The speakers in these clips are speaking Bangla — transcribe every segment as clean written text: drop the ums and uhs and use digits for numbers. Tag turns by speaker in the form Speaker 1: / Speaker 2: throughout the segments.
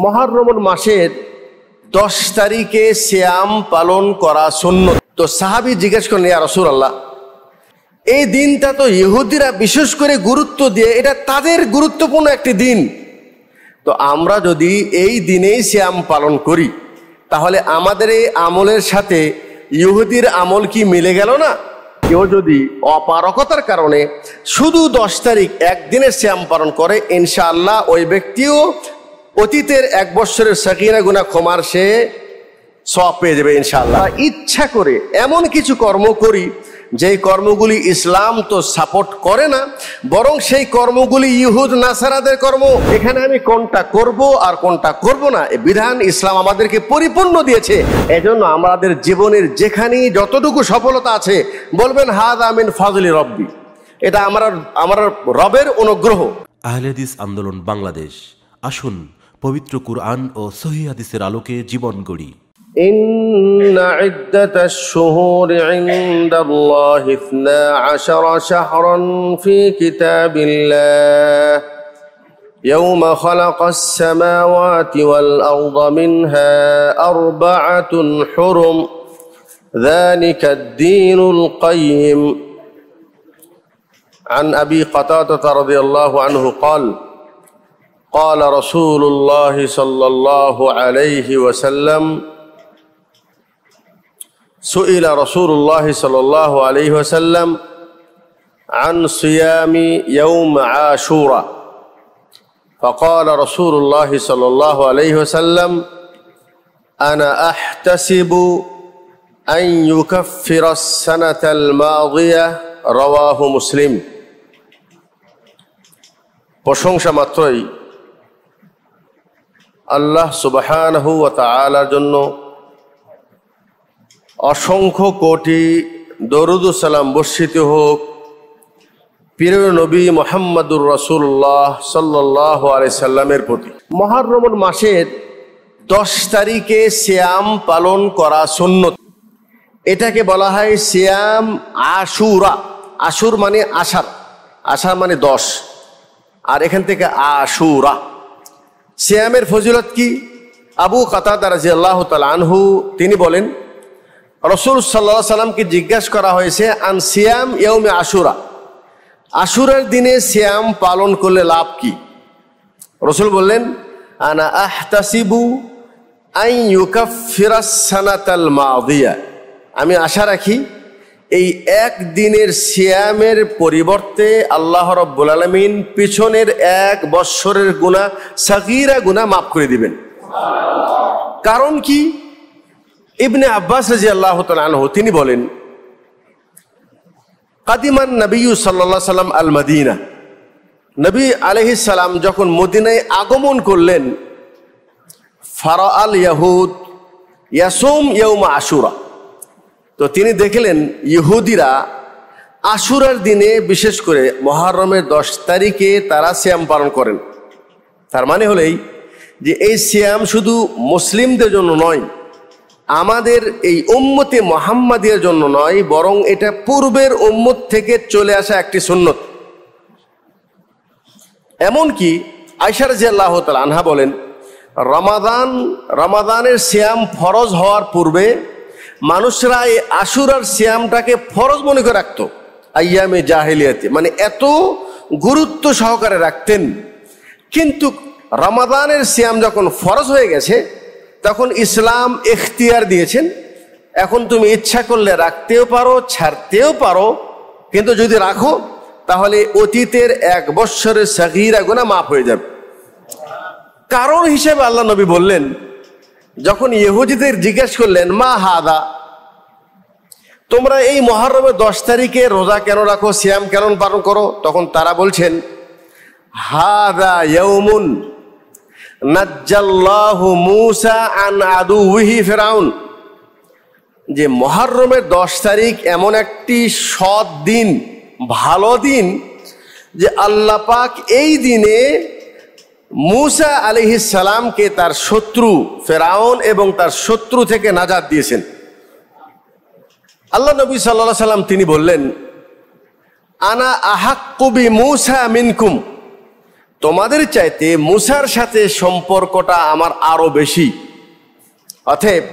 Speaker 1: মুহররম মাসের 10 তারিখে সিয়াম পালন করা সুন্নত। তো সাহাবী জিজ্ঞেস করলেন, ইয়া রাসূলুল্লাহ, এই দিনটা তো ইহুদিরা বিশেষ করে গুরুত্ব দিয়ে, এটা তাদের গুরুত্বপূর্ণ একটি দিন, তো আমরা যদি এই দিনেই সিয়াম পালন করি তাহলে আমাদের এই আমলের সাথে ইহুদির আমল কি মিলে গেল না? কেউ যদি অপারগতার কারণে শুধু 10 তারিখ একদিনের সিয়াম পালন করে, ইনশাআল্লাহ ওই ব্যক্তিও অতীতের 1 বছরের সাগীরা গুনাহ ক্ষমার সে সওয়াব পেয়ে যাবে ইনশাআল্লাহ। ইচ্ছা করে এমন কিছু কর্ম করি যেই কর্মগুলি ইসলাম তো সাপোর্ট করে না, বরং সেই কর্মগুলি ইহুদ নাসারাদের কর্ম। এখানে আমি কোনটা করব আর কোনটা করব না, এই বিধান ইসলাম আমাদেরকে পরিপূর্ণ দিয়েছে। এজন্য আমাদের জীবনের যেখানেই যতটুকু সফলতা আছে বলবেন হাযা মিন ফাযলি রব্বি, এটা আমার রবের অনুগ্রহ।
Speaker 2: আহলে হাদিস আন্দোলন বাংলাদেশ, আসুন পবিত্র কুরআন ও সহিহ হাদিসের আলোকে জীবন গড়ি।
Speaker 1: إن عدة الشهور عند الله 12 شهرا في كتاب الله يوم خلق السماوات والأرض منها 4 حرم ذلك الدين القيم عن أبي قتادة رضي الله عنه قال قال رسول الله صلى الله عليه وسلم سئل رسول الله صلى الله عليه وسلم عن صيام يوم عاشوراء فقال رسول الله صلى الله عليه وسلم أنا أحتسب أن يكفر السنة الماضية رواه مسلم। প্রশংসা মাত্রই আল্লাহ সুবহানাহু ওয়া তাআলার জন্য অসংখ্য কোটি দরুদ ও সালাম বর্ষিত হোক প্রিয় নবী মুহাম্মদুর রাসূলুল্লাহ সাল্লাল্লাহু আলাইহি সাল্লামের প্রতি। মুহররম মাসের 10 তারিখে সিয়াম পালন করা সুন্নত। এটাকে বলা হয় সিয়াম আশুরা। আশুর মানে আষাঢ়, আষাঢ় মানে 10, আর এখান থেকে আশুরা। সিয়ামের ফজিলত কি? আবু কাতাদা রাদিয়াল্লাহু তাআলা আনহু তিনি বলেন, রাসূল সাল্লাল্লাহু আলাইহি সাল্লামকে জিজ্ঞাসা করা হয়েছে আন সিয়াম ইয়াউমে আশুরা, আশুরার দিনে সিয়াম পালন করলে লাভ কি? রাসূল বললেন, আনা আহতাসিবু আন ইউকাফিরাস সানাতাল মাদিয়া, আমি আশা রাখি এই একদিনের সিয়ামের পরিবর্তে আল্লাহ রাব্বুল আলামিন পিছনের 1 বছরের গুনাহ, সাগীরা গুনাহ মাফ করে দিবেন। কারণ কি? ইবনে আব্বাস রাদিয়াল্লাহু তাআলা আনহু তিনি বলেন, কাদিমান নবী সাল্লাল্লাহু আলাইহি সাল্লাম আল মদিনা, নবী আলাইহিস সালাম যখন মদিনায় আগমন করলেন, ফারাআল ইয়াহুদ ইয়াসুম ইয়াউম আশুরা, তো তিনি দেখলেন ইহুদিরা আশুরার দিনে বিশেষ করে মুহররমের 10 তারিখে তারা সিয়াম পালন করেন। তার মানে হলেই যে এই সিয়াম শুধু মুসলিমদের জন্য নয়, আমাদের এই উম্মতে মুহাম্মাদিয়ার জন্য নয়, বরং এটা পূর্বের উম্মত থেকে চলে আসা একটি সুন্নত। এমনকি আয়েশা রাদিয়াল্লাহু তাআলা আনহা বলেন, রমাদানের সিয়াম ফরজ হওয়ার পূর্বে মানুষরা এই আশুরার সিয়ামটাকে ফরজ মনে করে রাখত, আইয়ামে জাহেলিয়াতে, মানে এত গুরুত্ব সহকারে রাখতেন। কিন্তু রমাদানের সিয়াম যখন ফরজ হয়ে গেছে তখন ইসলাম ইখতিয়ার দিয়েছেন, এখন তুমি ইচ্ছা করলে রাখতেও পারো, ছাড়তেও পারো, কিন্তু যদি রাখো তাহলে অতীতের 1 বছরের সাগীরা গুনাহ মাফ হয়ে যাবে। কারণ হিসেবে আল্লাহ নবী বললেন, যখন ইহুদিদের জিজ্ঞেস করলেন মা হাদা, তোমরা এই মুহররমের 10 তারিখে রোজা কেন রাখো, সিয়াম কেন পালন করো, তখন তারা বলছেন হাদা ইয়াউমুন নাজ্জাল্লাহু মূসা আন আদুহি ফিরাউন, যে মুহররমের 10 তারিখ এমন একটি সৎ দিন, ভালো দিন, যে আল্লাহ পাক এই দিনে মূসা আলাইহিস সালামকে তার শত্রু ফিরাউন এবং তার শত্রু থেকে নাজাত দিয়েছেন। আল্লাহ নবী সাল্লাল্লাহু আলাইহি সাল্লাম তিনি বললেন, আনা আহাক্কু বি মূসা মিনকুম, তোমাদের চাইতে মুসার সাথে সম্পর্কটা আমার আরো বেশি। অতএব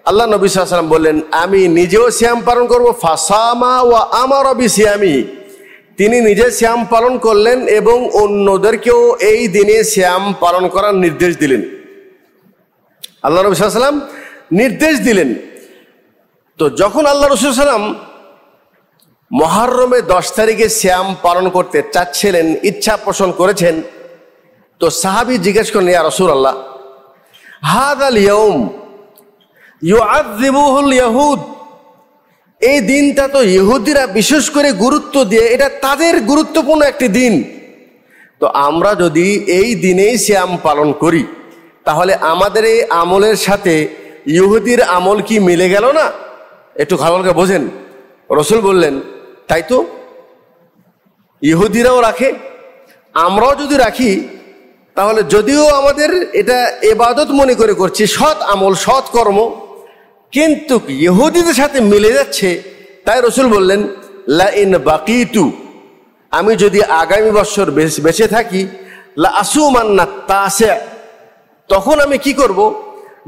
Speaker 1: আল্লাহ নবী সাল্লাল্লাহু আলাইহি ওয়াসাল্লাম বললেন, আমি নিজেও সিয়াম পালন করব। ফাসামা ওয়া আমারা বিসিয়ামি, তিনি নিজে সিয়াম পালন করলেন এবং অন্যদেরকেও এই দিনে সিয়াম পালন করার নির্দেশ দিলেন। আল্লাহ নবী সাল্লাল্লাহু আলাইহি ওয়াসাল্লাম নির্দেশ দিলেন। তো যখন আল্লাহ রাসূল সাল্লাল্লাহু আলাইহি ওয়াসাল্লাম মুহররমে 10 তারিখে সিয়াম পালন করতে চাচ্ছিলেন, ইচ্ছা পোষণ করেছেন, তো সাহাবী জিজ্ঞেস করলেন, ইয়া রাসূলুল্লাহ, হাযাল ইয়াউম ইউআযযিবুহুল ইয়াহুদ, এই দিনটা তো ইহুদিরা বিশেষ করে গুরুত্ব দিয়ে, এটা তাদের গুরুত্বপূর্ণ একটি দিন। তো আমরা যদি এই দিনেই সিয়াম পালন করি তাহলে আমাদের এই আমলের সাথে ইহুদির আমল কি মিলে গেল না? একটু ভালো করে বোঝেন। রাসূল বললেন, তাই তো, ইহুদিরাও রাখে, আমরাও যদি রাখি তাহলে যদিও আমাদের এটা ইবাদত মনে করে করছি, সৎ আমল সৎ কর্ম, কিন্তু ইহুদিদের সাথে মিলে যাচ্ছে। তাই রাসূল বললেন, লা ইন বাকিতু, আমি যদি আগামী বছর বেঁচে থাকি, লা আসুমান্না তাসে, তখন আমি কি করব,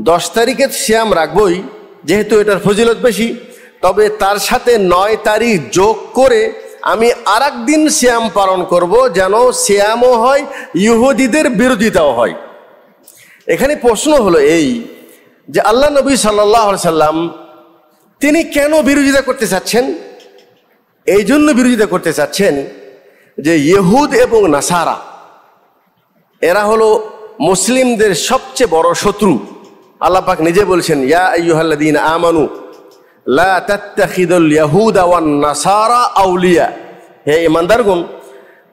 Speaker 1: 10 তারিখের সিয়াম রাখবই, যেহেতু এটার ফজিলত বেশি, তবে তার সাথে 9 তারিখ যোগ করে আমি আরেকদিন সিয়াম পালন করব, যেন সিয়ামও হয় ইহুদিদের বিরোধিতাও হয়। এখানে প্রশ্ন হলো এই যে আল্লাহ নবী সাল্লাল্লাহু আলাইহি সাল্লাম তিনি কেন বিরোধিতা করতে চাচ্ছেন? এই জন্য বিরোধিতা করতে চাচ্ছেন যে ইহুদ এবং নাসারা এরা হলো মুসলিমদের সবচেয়ে বড় শত্রু। আল্লাহ পাক নিজে বলছেন, ইয়া আইয়ুহাল্লাযীনা আমানু লা তাত্তাখিদুল ইয়াহুদা ওয়ান নাসারা আউলিয়া, হে ঈমানদারগণ,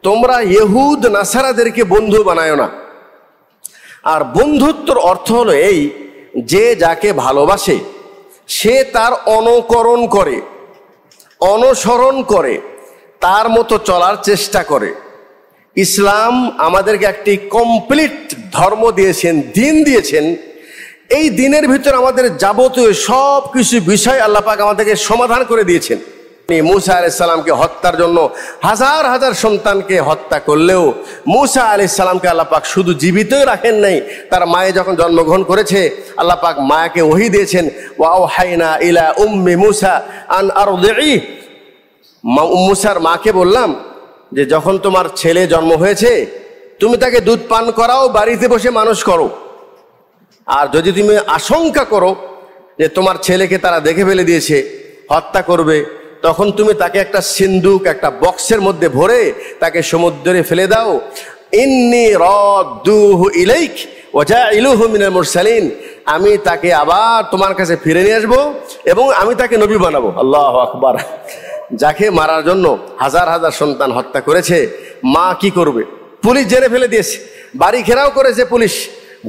Speaker 1: তোমরা ইহুদ নাসারাদেরকে বন্ধু বানায়ো না। আর বন্ধুত্বর অর্থ হলো এই যে যাকে ভালোবাসে সে তার অনুকরণ করে, অনুসরণ করে, তার মতো চলার চেষ্টা করে। ইসলাম আমাদেরকে একটি কমপ্লিট ধর্ম দিয়েছেন, দিন দিয়েছেন। এই দিনের ভিতর আমাদের যাবতীয় সব কিছু বিষয় আল্লাহ পাক আমাদেরকে সমাধান করে দিয়েছেন। মুসা আলাইহিস সালামকে হত্যার জন্য হাজার হাজার সন্তানকে হত্যা করলেও মুসা আলাইহিস সালামকে আল্লাহ পাক শুধু জীবিতই রাখেন নাই, তার মায়ে যখন জন্মগ্রহণ করেছে আল্লাহ পাক মায়াকে ওহী দিয়েছেন, ওয়া আওহাইনা ইলা উম্মি মুসা আন আরদিই, মুসার মাকে বললাম যে যখন তোমার ছেলে জন্ম হয়েছে তুমি তাকে দুধ পান করাও, বাড়িতে বসে মানুষ করো। আর যদি তুমি আশঙ্কা করো যে তোমার ছেলেকে তারা দেখে ফেলে দিয়েছে, হত্যা করবে, তখন তুমি তাকে একটা সিন্দুক, একটা বক্সের মধ্যে ভরে তাকে সমুদ্রে ফেলে দাও। ইন্নী রাদ্দুহু ইলাইক ওয়া জাইলুহু মিনাল মুরসালিন, আমি তাকে আবার তোমার কাছে ফিরে নিয়ে আসবো এবং আমি তাকে নবী বানাবো। আল্লাহু আকবার। যাকে মারার জন্য হাজার হাজার সন্তান হত্যা করেছে, মা কি করবে? পুলিশ জেনে ফেলে দিয়েছে, বাড়ি ঘেরাও করেছে পুলিশ,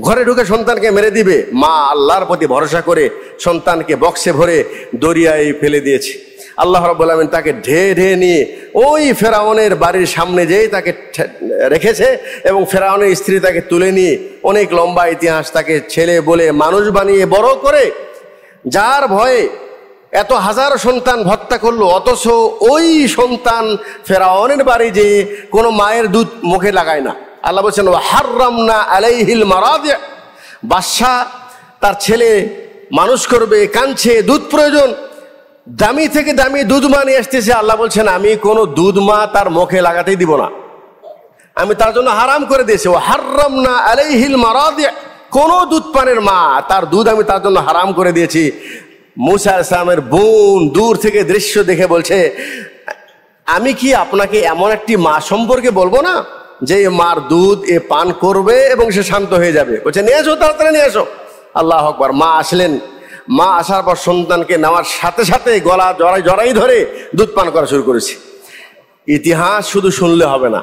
Speaker 1: ঘরে ঢুকে সন্তানকে মেরে দিবে। মা আল্লাহর প্রতি ভরসা করে সন্তানকে বক্সে ভরে দরিয়ায় ফেলে দিয়েছে। আল্লাহ রাব্বুল আলামিন তাকে ঢেয়ে নিয়ে ওই ফেরাউনের বাড়ির সামনে যেয়ে তাকে রেখেছে এবং ফেরাউনের স্ত্রী তাকে তুলে নিয়ে অনেক লম্বা ইতিহাস, তাকে ছেলে বলে মানুষ বানিয়ে বড় করে, যার ভয়ে এত হাজার সন্তান হত্যা করলো, অথচ ওই সন্তান ফেরাউনের বাড়ি যেয়ে কোনো মায়ের দুধ মুখে লাগায় না। আল্লাহ বলছেন, ওয়া হাররামনা আলাইহিল মারাদি, বাদশা তার ছেলে মানুষ করবে, কাঁদছে, দুধ প্রয়োজন, দামি থেকে দামি দুধ মা নিয়ে আসতেছে। আল্লাহ বলছেন, আমি কোনো দুধ মা তার মুখে লাগাতেই দিব না, আমি তার জন্য হারাম করে দিয়েছি। ও হাররামনা আলাইহিল মারাদি, কোন দুধ পানের মা তার দুধ আমি তার জন্য হারাম করে দিয়েছি। মুসা আলাইহিস সালামের বোন দূর থেকে দৃশ্য দেখে বলছে, আমি কি আপনাকে এমন একটি মা সম্পর্কে বলবো না যে মার দুধ এ পান করবে এবং সে শান্ত হয়ে যাবে? বলছে, নিয়ে আসো, তাড়াতাড়ি নিয়ে আসো। আল্লাহু আকবার। মা আসলেন, মা আসার পর সন্তানকে নেওয়ার সাথে সাথে গলা জড়াই ধরে দুধ পান করা শুরু করেছে। ইতিহাস শুধু শুনলে হবে না,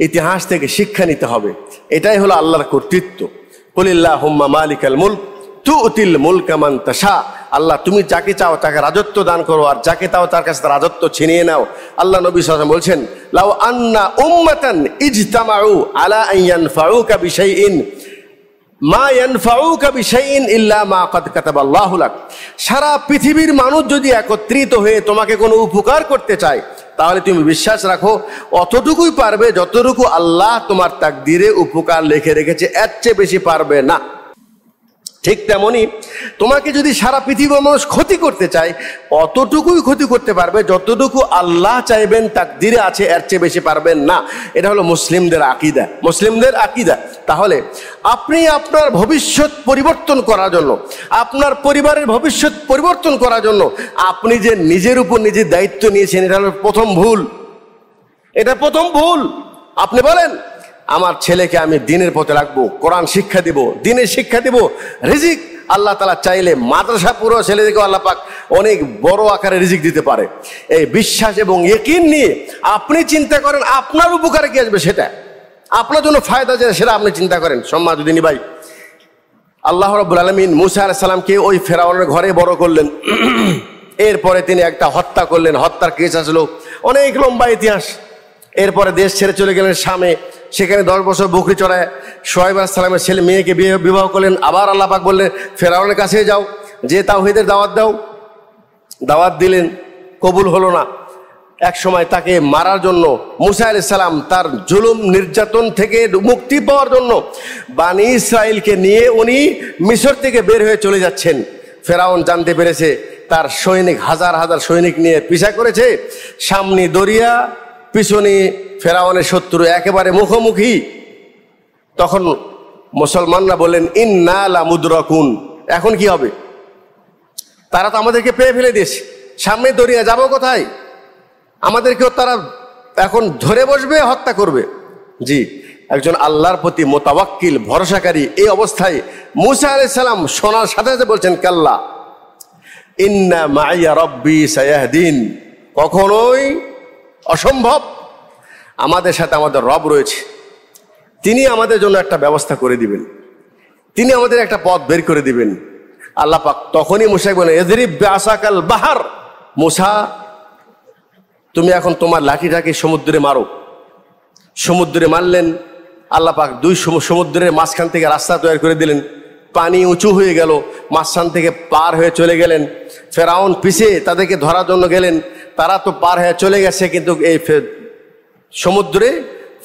Speaker 1: ইতিহাস থেকে শিক্ষা নিতে হবে। এটাই হলো আল্লাহর কর্তৃত্ব। কুলিল্লাহুম্মা মালিকাল মুলক তুতিল মুলকা মান তাশা, আল্লাহ তুমি যাকে চাও তাকে রাজত্ব দান করো, আর যাকে চাও তার কাছে রাজত্ব ছিনিয়ে নাও। আল্লাহ নবী সাল্লাল্লাহু আলাইহি ওয়াসাল্লাম বলছেন, লাউ আন্না উম্মাতান ইজতামাউ আলা আন ইয়ানফাউকা বিশাইইন মা ইয়ানফাউকা বিশাইইন ইল্লা মা কাদ কাতাবাল্লাহু লাক, সারা পৃথিবীর মানুষ যদি একত্রিত হয়ে তোমাকে কোনো উপকার করতে চায় তাহলে তুমি বিশ্বাস রাখো অতটুকুই পারবে যতটুকু আল্লাহ তোমার তাকদিরে উপকার লিখে রেখেছে, এর চেয়ে বেশি পারবে না। ঠিক তেমনি তোমাকে যদি সারা পৃথিবীর মানুষ ক্ষতি করতে চায়, অতটুকুই ক্ষতি করতে পারবে যতটুকু আল্লাহ চাইবেন তাকদিরে আছে, এর চেয়ে বেশি পারবেন না। এটা হলো মুসলিমদের আকীদা, মুসলিমদের আকীদা। তাহলে আপনি আপনার ভবিষ্যৎ পরিবর্তন করার জন্য, আপনার পরিবারের ভবিষ্যৎ পরিবর্তন করার জন্য আপনি যে নিজের উপর নিজের দায়িত্ব নিয়েছেন, এটা হলো প্রথম ভুল। এটা প্রথম ভুল। আপনি বলেন আমার ছেলেকে আমি দিনের পথে রাখবো, কোরআন শিক্ষা দিব, দিনের শিক্ষা দিব, রিজিক আল্লাহ তাআলা চাইলে মাদ্রাসা পুরো ছেলেদেরকে আল্লাহ পাক অনেক বড় আকারে রিজিক দিতে পারে। এই বিশ্বাস এবং ইয়াকিন নিয়ে আপনি চিন্তা করেন আপনার উপকারে কি আসবে, সেটা আপনার জন্য ফায়দা যেটা সেটা আপনি চিন্তা করেন। সম্মানিত দিনী ভাই, আল্লাহ রাব্বুল আলামিন মুসা আলাইহিস সালামকে ওই ফেরাউনের ঘরে বড় করলেন। এরপরে তিনি একটা হত্যা করলেন, হত্যার কেস আসলো, অনেক লম্বা ইতিহাস। এরপরে দেশ ছেড়ে চলে গেলেন শামে, সেখানে 10 বছর বকরি চড়ায় শুআয়ব আলাইহিস সালামের ছেলে মেয়েকে বিবাহ করলেন। আবার আল্লাহ পাক বললেন ফেরাউনের কাছে যাও, যে তাওহীদের দাওয়াত দাও। দাওয়াত দিলেন, কবুল হলো না। এক সময় তাকে মারার জন্য মুসা আলাইহিস সালাম তার জুলুম নির্যাতন থেকে মুক্তি পাওয়ার জন্য বানি ইসরাইলকে নিয়ে উনি মিশর থেকে বের হয়ে চলে যাচ্ছেন। ফেরাউন জানতে পেরেছে, তার সৈনিক হাজার হাজার সৈনিক নিয়ে পিছা করেছে। সামনে দরিয়া, পিছনে ফেরাউনের শত্রু, একেবারে মুখোমুখি। তখন মুসলমানরা বললেন ইন্না লামুদরাকুন, এখন কি হবে? তারা তো আমাদেরকে পেয়ে ফেলে দিয়েছে, সামনে দরিয়া, যাবো কোথায়? আমাদেরকেও তারা এখন ধরে বসবে, হত্যা করবে। জি, একজন আল্লাহর প্রতি মোতাওয়াক্কিল ভরসাকারী এই অবস্থায় মুসা আলাইহিস সালাম শোনার সাথে সাথে বলছেন কাল্লা ইন্না মাইয়া রব্বি সায়াহদিন, কখনোই অসম্ভব, আমাদের সাথে আমাদের রব রয়েছে, তিনি আমাদের জন্য একটা ব্যবস্থা করে দিবেন, তিনি আমাদের একটা পথ বের করে দিবেন। আল্লাহ পাক তখনই মুসাকে বলেন ইযরিব বিআসাকাল বাহার, মুসা তুমি এখন তোমার লাঠিটাকে সমুদ্রে মারো। সমুদ্রে মারলেন, আল্লাহ পাক দুই সমুদ্রের মাঝখান থেকে রাস্তা তৈরি করে দিলেন। পানি উঁচু হয়ে গেল, মাঝখান থেকে পার হয়ে চলে গেলেন। ফেরাউন পিছিয়ে তাদেরকে ধরার জন্য গেলেন, তারা তো পার হয়ে চলে গেছে, কিন্তু এই সমুদ্রে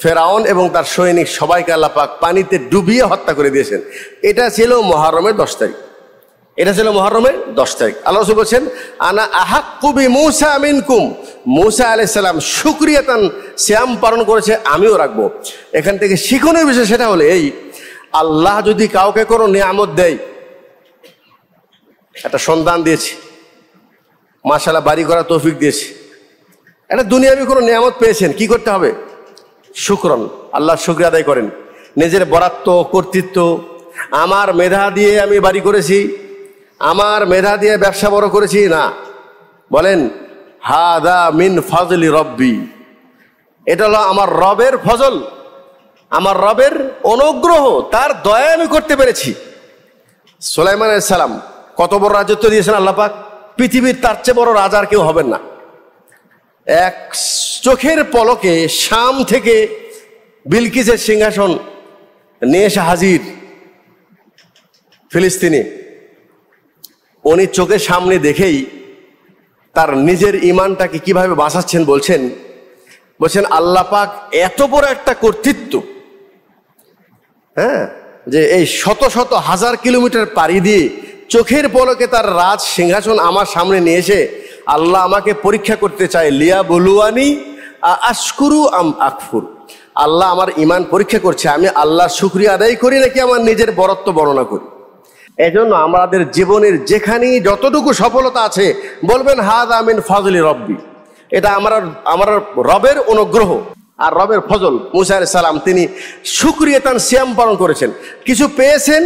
Speaker 1: ফেরাউন এবং তার সৈনিক সবাইকে আল্লাহ পাক পানিতে ডুবিয়ে হত্যা করে দিয়েছেন। এটা ছিল মুহররমের 10 তারিখ। এটা ছিল মুহররমের 10 তারিখ। আল্লাহ রাসূল বলেছেন আনা আহাক্কু বিমূসা মিনকুম, মুসা আলাইহিস সালাম শুকরিয়াতান সিয়াম পালন করেছে, আমিও রাখবো। এখান থেকে শিক্ষণীয় বিষয় সেটা হলো এই, আল্লাহ যদি কাউকে কোনো নিয়ামত দেয়, একটা সন্তান দিয়েছে, মাশাআল্লাহ বাড়ি করার তৌফিক দিয়েছে, একটা দুনিয়াবি কোনো নিয়ামত পেয়েছেন, কি করতে হবে? শুকরান, আল্লাহর শুকরিয়া আদায় করেন। নিজের বরাত্ব, কর্তৃত্ব, আমার মেধা দিয়ে আমি বাড়ি করেছি, আমার মেধা দিয়ে ব্যবসা বড় করেছি না, বলেন হাদা মিন ফাজলি রব্বি, এটা হলো আমার রবের ফজল, আমার রবের অনুগ্রহ, তার দয়া আমি করতে পেরেছি। সুলাইমান আলাইহিস সালাম কত বড় রাজত্ব দিয়েছেন আল্লাহ পাক, পৃথিবীর তার চেয়ে বড় রাজা আর কেউ হবেন না। এক চোখের পলকে শাম থেকে বিলকিসের সিংহাসন নিয়ে এসে হাজির ফিলিস্তিনে। উনি চোখের সামনে দেখেই তার নিজের ইমানটাকে কিভাবে বাঁচাচ্ছেন বলছেন আল্লাহ পাক এত বড় একটা কর্তৃত্ব, হ্যাঁ, যে এই শত শত হাজার কিলোমিটার পাড়ি দিয়ে চোখের পলকে তার রাজ সিংহাসন আমার সামনে নিয়ে এসে আল্লাহ আমাকে পরীক্ষা করতে চায়, লিয়া বলুয়ানি আশকুরু আম আকফুর, আল্লাহ আমার ইমান পরীক্ষা করছে, আমি আল্লাহর শুকরিয়া আদায় করি নাকি আমার নিজের বরত্ব বর্ণনা করি। এজন্য আমাদের জীবনের যেখানেই যতটুকু সফলতা আছে বলবেন হাদা মিন ফাজলি রব্বি, এটা আমার রবের অনুগ্রহ আর রবের ফজল। মুসা আলাইহিস সালাম তিনি শুকরিয়াতান সিয়াম পালন করেছেন, কিছু পেয়েছেন,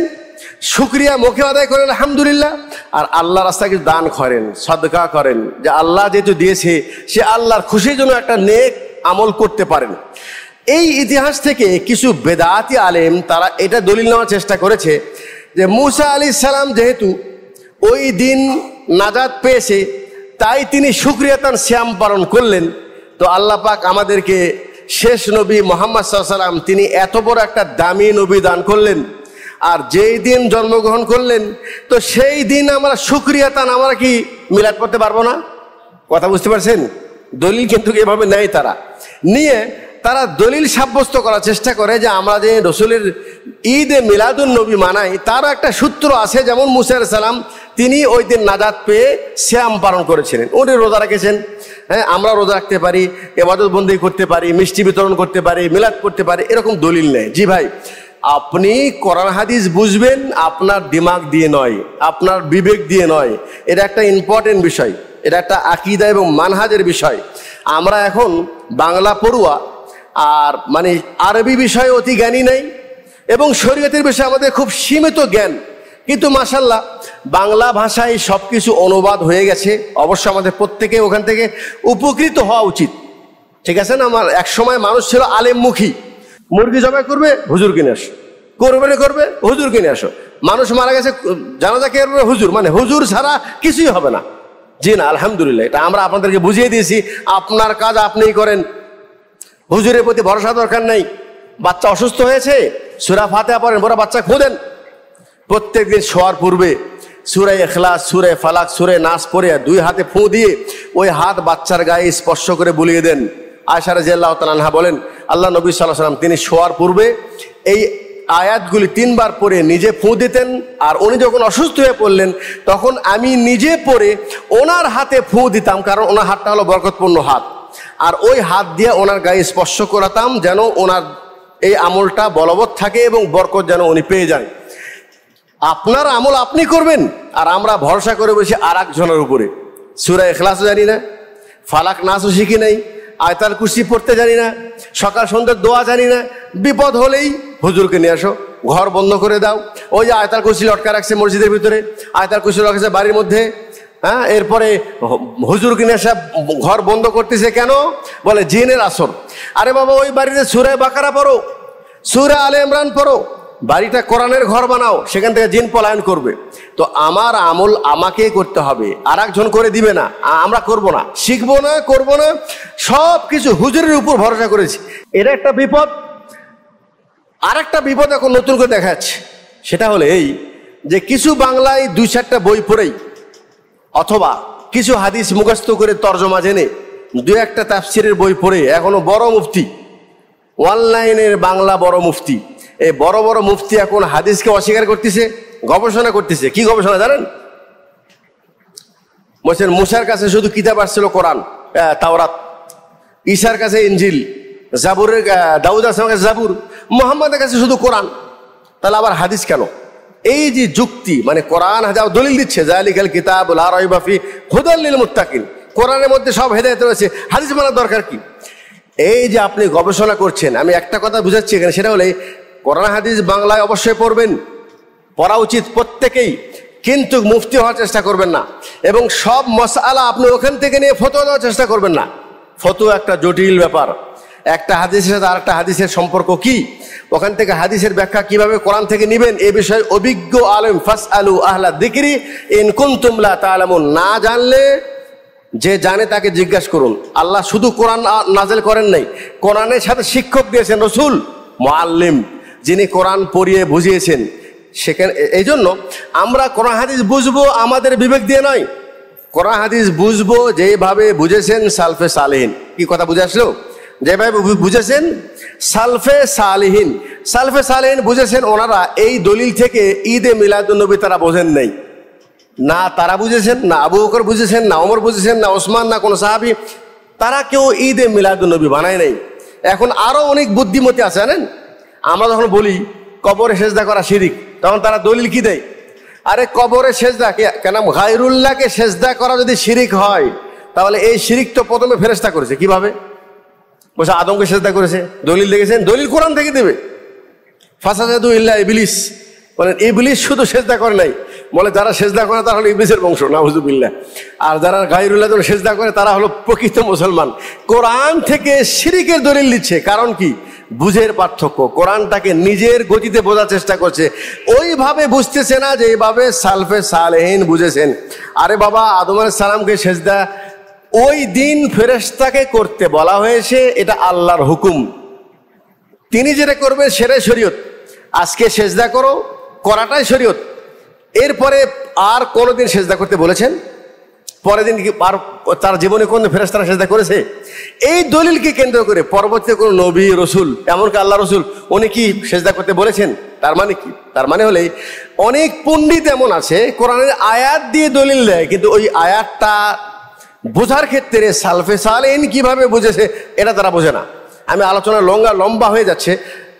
Speaker 1: শুকরিয়া মুখে আদায় করেন আলহামদুলিল্লাহ, আর আল্লাহ রাস্তায় কিছু দান করেন, সাদকা করেন, যে আল্লাহ যেহেতু দিয়েছে সে আল্লাহর খুশির জন্য একটা নেক আমল করতে পারেন। এই ইতিহাস থেকে কিছু বেদাতি আলেম তারা এটা দলিল নেওয়ার চেষ্টা করেছে যে মুসা আলাইহিস সালাম যেহেতু ওই দিন নাজাত পেয়েছে তাই তিনি শুকরিয়াতান সিয়াম পালন করলেন, তো আল্লাহ পাক আমাদেরকে শেষ নবী মুহাম্মদ সাল্লাল্লাহু আলাইহি ওয়াসাল্লাম তিনি এত বড় একটা দামি নবী দান করলেন, আর যেই দিন জন্মগ্রহণ করলেন তো সেই দিন আমরা শুকরিয়াতান আমরা কি মিলাদ পড়তে পারবো না? কথা বুঝতে পারছেন? দলিল কিন্তু এভাবে নেয় তারা, নিয়ে তারা দলিল সাব্যস্ত করার চেষ্টা করে যে আমরা যে রসুলের ঈদে মিলাদুন নবী মানাই তারও একটা সূত্র আছে। যেমন মুসা আলাইহিস সালাম তিনি ওই দিন নাজাত পেয়ে সিয়াম পালন করেছিলেন, উনি রোজা রেখেছেন। হ্যাঁ, আমরা রোজা রাখতে পারি, ইবাদত বন্দেগী করতে পারি, মিষ্টি বিতরণ করতে পারি, মিলাদ করতে পারি, এরকম দলিল নেই। জি ভাই, আপনি কোরআন হাদিস বুঝবেন আপনার দিমাগ দিয়ে নয়, আপনার বিবেক দিয়ে নয়। এটা একটা ইম্পর্টেন্ট বিষয়, এটা একটা আকীদা এবং মানহাজের বিষয়। আমরা এখন বাংলা পড়ুয়া, আর মানে আরবি বিষয়ে অতি জ্ঞানী নেই, এবং শরীয়তের বিষয়ে আমাদের খুব সীমিত জ্ঞান। কিন্তু মাশাআল্লাহ বাংলা ভাষায় সব কিছু অনুবাদ হয়ে গেছে। অবশ্য আমাদের প্রত্যেকে ওখান থেকে উপকৃত হওয়া উচিত, ঠিক আছে না? আমার এক সময় মানুষ ছিল আলেমমুখী, মুরগি জবাই করবে হুজুর কিনে আসো, কোরবানি করবে হুজুর কিনে আসো, মানুষ মারা গেছে জানাজা কে করবে হুজুর, মানে হুজুর ছাড়া কিছুই হবে না। জি না, আলহামদুলিল্লাহ, এটা আমরা আপনাদেরকে বুঝিয়ে দিয়েছি, আপনার কাজ আপনিই করেন, হুজুরের প্রতি ভরসা দরকার নেই। বাচ্চা অসুস্থ হয়েছে, সূরা ফাতিহা পড়েন, বড় বাচ্চা খোঁজেন, প্রত্যেকদিন শোয়ার পূর্বে সূরা ইখলাস, সূরা ফালাক, সূরা নাস পড়ে 2 হাতে ফু দিয়ে ওই হাত বাচ্চার গায়ে স্পর্শ করে বুলিয়ে দেন। আয়েশা রাদিয়াল্লাহু তাআলা আনহা বলেন, আল্লাহ নবী সাল্লাল্লাহু আলাইহি ওয়াসাল্লাম তিনি শোয়ার পূর্বে এই আয়াতগুলি 3 বার পড়ে নিজে ফু দিতেন, আর উনি যখন অসুস্থ হয়ে পড়লেন তখন আমি নিজে পড়ে ওনার হাতে ফু দিতাম, কারণ ওনার হাতটা হলো বরকতপূর্ণ হাত, আর ওই হাত দিয়ে ওনার গায়ে স্পর্শ করাতাম যেন ওনার এই আমলটা বলবৎ থাকে এবং বরকত যেন উনি পেয়ে যান। আপনার আমল আপনি করবেন, আর আমরা ভরসা করে বসে আর একজনের উপরে। সূরা ইখলাসও জানি না, ফালাক নাসও শিখি নাই, আয়াতুল কুরসি পড়তে জানি না, সকাল সন্ধ্যার দোয়া জানি না। বিপদ হলেই হুজুরকে নিয়ে আসো, ঘর বন্ধ করে দাও। ওই যে আয়াতুল কুরসি লটকা রাখছে মসজিদের ভিতরে, আয়াতুল কুরসি রাখছে বাড়ির মধ্যে, হ্যাঁ, এরপরে হুজুরকে নিয়ে এসে ঘর বন্ধ করতেছে কেন? বলে জিনের আসর। আরে বাবা, ওই বাড়িতে সূরা বাকারা পড়ো, সূরা আলে ইমরান পড়ো, বাড়িটা কোরআনের ঘর বানাও, সেখান থেকে জিন পলায়ন করবে। তো আমার আমল আমাকেই করতে হবে, আর একজন করে দিবে না, আমরা করব না, শিখবো না, করব না, সব কিছু হুজুরের উপর ভরসা করেছি। এটা একটা বিপদ। আর একটা বিপদ এখন নতুন করে দেখা যাচ্ছে, সেটা হলো এই যে কিছু বাংলায় 2-4টা বই পড়েই, অথবা কিছু হাদিস মুখস্থ করে তর্জমা জেনে 2-1টা তাফসিরের বই পড়ে এখনো বড় মুফতি, অনলাইনের বাংলা বড় মুফতি, এই বড় বড় মুফতি এখন হাদিসকে অস্বীকার করতেছে, গবেষণা করতেছে। কি গবেষণা জানেন? বলছেন মুসার কাছে শুধু কিতাব আসছিল কোরআন, তাওরাত, ঈসার কাছে ইনজিল, জাবুরের দাউদ আসলামের কাছে জাবুর, মুহাম্মাদের কাছে শুধু কোরআন, তাহলে আবার হাদিস কেন? এই যে যুক্তি, মানে কোরআন হাজার দলিল দিচ্ছে, যালিকাল কিতাব লা রাইবা ফি হুদাল লিল মুত্তাকিন, কোরআনের মধ্যে সব হেদায়েত রয়েছে, হাদিস মানার দরকার কি? এই যে আপনি গবেষণা করছেন, আমি একটা কথা বুঝাচ্ছি এখানে, সেটা হলে কোরআন হাদিস বাংলায় অবশ্যই পড়বেন, পড়া উচিত প্রত্যেকেই, কিন্তু মুফতি হওয়ার চেষ্টা করবেন না, এবং সব মাসআলা আপনি ওখান থেকে নিয়ে ফতোয়া দেওয়ার চেষ্টা করবেন না। ফতোয়া একটা জটিল ব্যাপার, একটা হাদিসের সাথে আরেকটা হাদিসের সম্পর্ক কি, ওখান থেকে হাদিসের ব্যাখ্যা কিভাবে কোরআন থেকে নেবেন, এ বিষয়ে অভিজ্ঞ আলেম ফাসআলু আহলা যিকরি ইন কুনতুম লা তা'লামুন, না জানলে যে জানে তাকে জিজ্ঞাসা করুন। আল্লাহ শুধু কোরআন নাযিল করেন নাই, কোরআনের সাথে শিক্ষক দিয়েছেন রাসূল, মুআল্লিম, যিনি কোরআন পড়িয়ে বুঝিয়েছেন। সেখানে এই জন্য আমরা কোরআন হাদিস বুঝবো আমাদের বিবেক দিয়ে নয়, কোরআন হাদিস বুঝবো যেভাবে বুঝেছেন সালফে সালেহিন। কি কথা বুঝে আসলো? যেভাবে বুঝেছেন সালফে সালেহিন, সালফে সালেহিন বুঝেছেন, ওনারা এই দলিল থেকে ঈদে মিলাদুন্নবী তারা বোঝেন নাই, না তারা বুঝেছেন, না আবু বকর বুঝেছেন, না ওমর বুঝেছেন, না ওসমান, না কোনো সাহাবী, তারা কেউ ঈদে মিলাদুন্নবী বানায় নাই। এখন আরো অনেক বুদ্ধিমতী আছে জানেন, আমরা যখন বলি কবরে সেজদা করা শিরিক, তখন তারা দলিল কি দেয়? আরে কবরে সেজদা কেন, গায়রুল্লাহকে সেজদা করা যদি শিরিক হয়, তাহলে এই শিরিক তো প্রথমে ফেরেশতা করেছে। কিভাবে? বলছে আদমকে সেজদা করেছে, দলিল দেখেছেন? দলিল কোরআন থেকে দেবে। ফাসাজাদু ইল্লা ইবলিস, বলেন ইবলিস শুধু সেজদা করে নাই, বলে যারা সেজদা করে তারা হলো ইবলিসের বংশ, নাউযুবিল্লাহ, আর যারা গায়রুল্লাহ সেজদা করে তারা হলো প্রকৃত মুসলমান। কোরআন থেকে শিরিকের দলিল দিচ্ছে, কারণ কি? বুঝের পার্থক্য, কোরআনটাকে নিজের গতিতে বোঝার চেষ্টা করছে, ওইভাবে বুঝতেছে না যে এইভাবে সালফে সালেহিন বুঝেছেন। আরে বাবা, আদম আলাইহিস সালামকে সেজদা ওই দিন ফেরেশতাকে করতে বলা হয়েছে, এটা আল্লাহর হুকুম, তিনি যেটা করবেন সেটাই শরীয়ত। আজকে সেজদা করো, করাটাই শরীয়ত। এরপরে আর কোনোদিন সেজদা করতে বলেছেন? পরের দিন কি তার জীবনে কোন ফেরেশতারা সেজদা করেছে? এই দলিলকে কেন্দ্র করে পরবর্তী কোন নবী রসুল, এমনকি আল্লাহ রসুল, উনি কি সেজদা করতে বলেছেন? তার মানে কি? তার মানে হলে অনেক পণ্ডিত এমন আছে কোরআনের আয়াত দিয়ে দলিল দেয়, কিন্তু ওই আয়াতটা বোঝার ক্ষেত্রে সালফে সালেহিন কিভাবে বুঝেছে এটা তারা বোঝে না। আমি আলোচনা লম্বা হয়ে যাচ্ছে।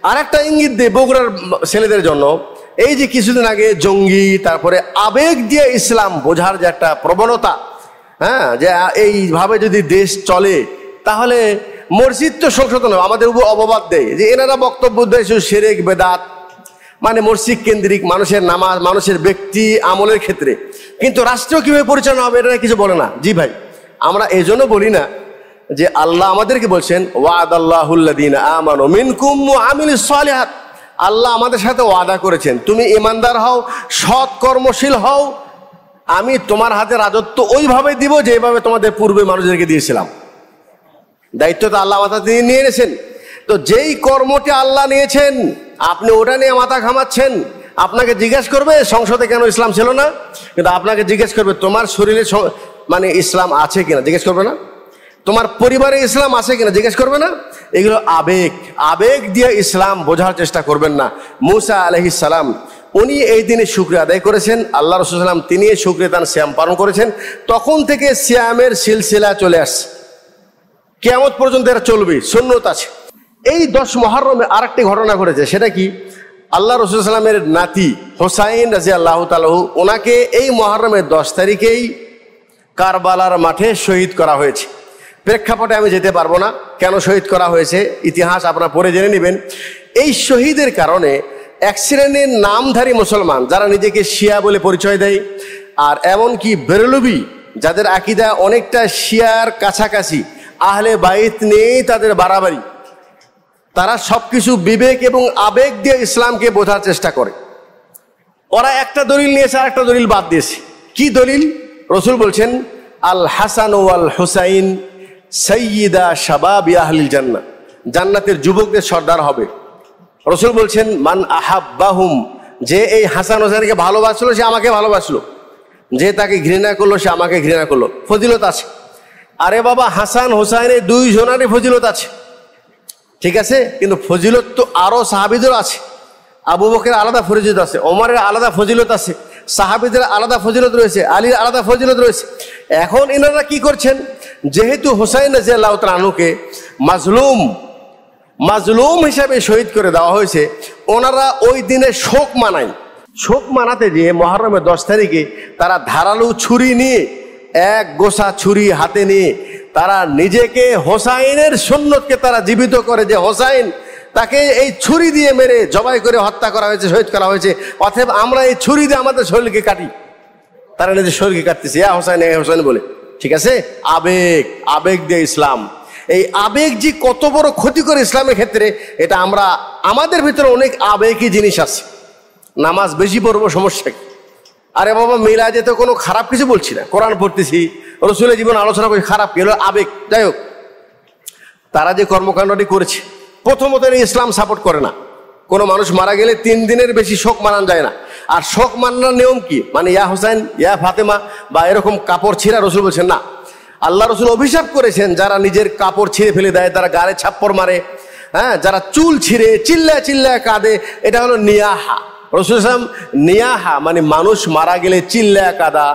Speaker 1: আর একটা ইঙ্গিত দেয় বগুড়ার ছেলেদের জন্য, এই যে কিছুদিন আগে জঙ্গি, তারপরে আবেগ দিয়ে ইসলাম বোঝার যে একটা প্রবণতা, হ্যাঁ, যে এইভাবে যদি দেশ চলে তাহলে মসজিদ তো সংশোধন হবে, আমাদের উপর অপবাদ দেয় যে এনারা বক্তব্য দেয় শিরক বেদাত, মানে মসজিদ কেন্দ্রিক, মানুষের নামাজ, মানুষের ব্যক্তি আমলের ক্ষেত্রে, কিন্তু রাষ্ট্র কিভাবে পরিচালনা হবে এটা কিছু বলে না। জি ভাই, আমরা এই জন্য বলি না যে আল্লাহ আমাদেরকে বলছেন ওয়াদাল্লাহুল্লাযীনা আমানু মিনকুম ওয়া আমিলুস সালিহাত, আল্লাহ আমাদের সাথে ওয়াদা করেছেন তুমি ঈমানদার হও, সৎ কর্মশীল হও, আমি তোমার হাতে রাজত্ব ওইভাবে দিব যেভাবে তোমাদের পূর্বে মানুষদেরকে দিয়েছিলাম। দায়িত্ব তো আল্লাহ মাথা দিয়ে নিয়ে নিয়েছেন। তো যেই কর্মটি আল্লাহ নিয়েছেন আপনি ওটা নিয়ে মাথা ঘামাচ্ছেন। আপনাকে জিজ্ঞেস করবে সংসদে কেন ইসলাম ছিল না, কিন্তু আপনাকে জিজ্ঞেস করবে তোমার শরীরে মানে ইসলাম আছে কিনা, জিজ্ঞেস করবে না? তোমার পরিবারে ইসলাম আছে কিনা, জিজ্ঞেস করবে না? এগুলো আবেগ দিয়ে ইসলাম বোঝার চেষ্টা করবেন না। মুসা আলাইহিস সালাম উনি এই দিনে শুকরিয়া আদায় করেছেন, আল্লাহ রাসূল সাল্লাল্লাহু আলাইহি ওয়াসাল্লাম তিনি শুকরিয়া দান সিয়াম পালন করেছেন, তখন থেকে সিয়ামের সিলসিলা চলে আসছে, কিয়ামত পর্যন্ত এরা চলবে, সুন্নত আছে। এই 10 মুহররমে আরেকটি ঘটনা ঘটেছে, সেটা কি? আল্লাহ রাসূল সাল্লাল্লাহু আলাইহি ওয়াসাল্লামের নাতি হুসাইন রাদিয়াল্লাহু তাআলা ওনাকে এই মুহররমের 10 তারিখেই কারবালার মাঠে শহীদ করা হয়েছে। প্রেক্ষাপটে আমি যেতে পারবো না, কেন শহীদ করা হয়েছে ইতিহাস আপনারা পড়ে জেনে নেবেন। এই শহীদের কারণে এক শ্রেণীর নামধারী মুসলমান যারা নিজেকে শিয়া বলে পরিচয় দেয়, আর এমনকি বেরলভী যাদের আকীদা অনেকটা শিয়ার কাছাকাছি, আহলে বাইত নিয়েই তাদের বাড়াবাড়ি, তারা সবকিছু বিবেক এবং আবেগ দিয়ে ইসলামকে বোঝার চেষ্টা করে। ওরা একটা দলিল নিয়েছে আর একটা দলিল বাদ দিয়েছে। কি দলিল? রসুল বলছেন আল হাসান ওয়াল হুসাইন সাইয়্যিদা শাবাবি আহলিল জান্নাহ, জান্নাতের যুবকদের সর্দার হবে। রসুল বলছেন মান আহাব্বাহুম, যে এই হাসান হোসেনকে ভালোবাসলো সে আমাকে ভালোবাসলো, যে তাকে ঘৃণা করলো সে আমাকে ঘৃণা করলো। ফজিলত আছে। আরে বাবা, হাসান হোসাইনের 2 জনারই ফজিলত আছে, ঠিক আছে, কিন্তু ফজিলত তো আরো সাহাবীদের আছে। আবু বকরের আলাদা ফজিলত আছে, ওমরের আলাদা ফজিলত আছে, সাহাবীদের আলাদা ফজিলত রয়েছে, আলীর আলাদা ফজিলত রয়েছে। এখন এনারা কি করছেন? যেহেতু হুসাইন রাদিয়াল্লাহু তাআলা আনহুকে মাজলুম হিসাবে শহীদ করে দেওয়া হয়েছে, ওনারা ওই দিনে শোক মানায়। শোক মানাতে গিয়ে মুহররমের 10 তারিখে তারা ধারালো ছুরি নিয়ে, এক গোছা ছুরি হাতে নিয়ে তারা নিজেকে হোসাইনের সুন্নতকে তারা জীবিত করে, যে হোসাইন তাকে এই ছুরি দিয়ে মেরে জবাই করে হত্যা করা হয়েছে, শহীদ করা হয়েছে, অতএব আমরা এই ছুরি দিয়ে আমাদের শরীরকে কাটি। তারা নিজের শরীরকে কাটতেছে এ হোসাইন বলে, ঠিক আছে। আবেগ দিয়ে ইসলাম, এই আবেগ যে কত বড় ক্ষতি করে ইসলামের ক্ষেত্রে, এটা আমরা আমাদের ভিতরে অনেক আবেগী জিনিস আছে। নামাজ বেশি পড়বো, সমস্যা কি? আরে বাবা, মিলাদে তো কোনো খারাপ কিছু বলছি না, কোরআন পড়তেছি, রসুলের জীবন আলোচনা করছি, খারাপ কি? হলো আবেগ। যাই হোক, তারা যে কর্মকাণ্ডটি করেছে, প্রথমত ইসলাম সাপোর্ট করে না। কোনো মানুষ মারা গেলে 3 দিনের বেশি শোক মানানো যায় না। আর শোক মানানোর নিয়ম কি? মানে ইয়া হোসেন, ইয়া ফাতেমা বা এরকম কাপড় ছিঁড়া রসুল বলছেন না। আল্লাহ রসুল অভিশাপ করেছেন যারা নিজের কাপড় ছিঁড়ে ফেলে দেয়, তারা গায়ে ছাপ্পড় মারে, হ্যাঁ, যারা চুল ছিঁড়ে চিল্লায় কাঁদে, এটা হলো নিয়াহা। রসুল সাল্লাম নিয়াহা মানে মানুষ মারা গেলে চিল্লায় কাঁদা,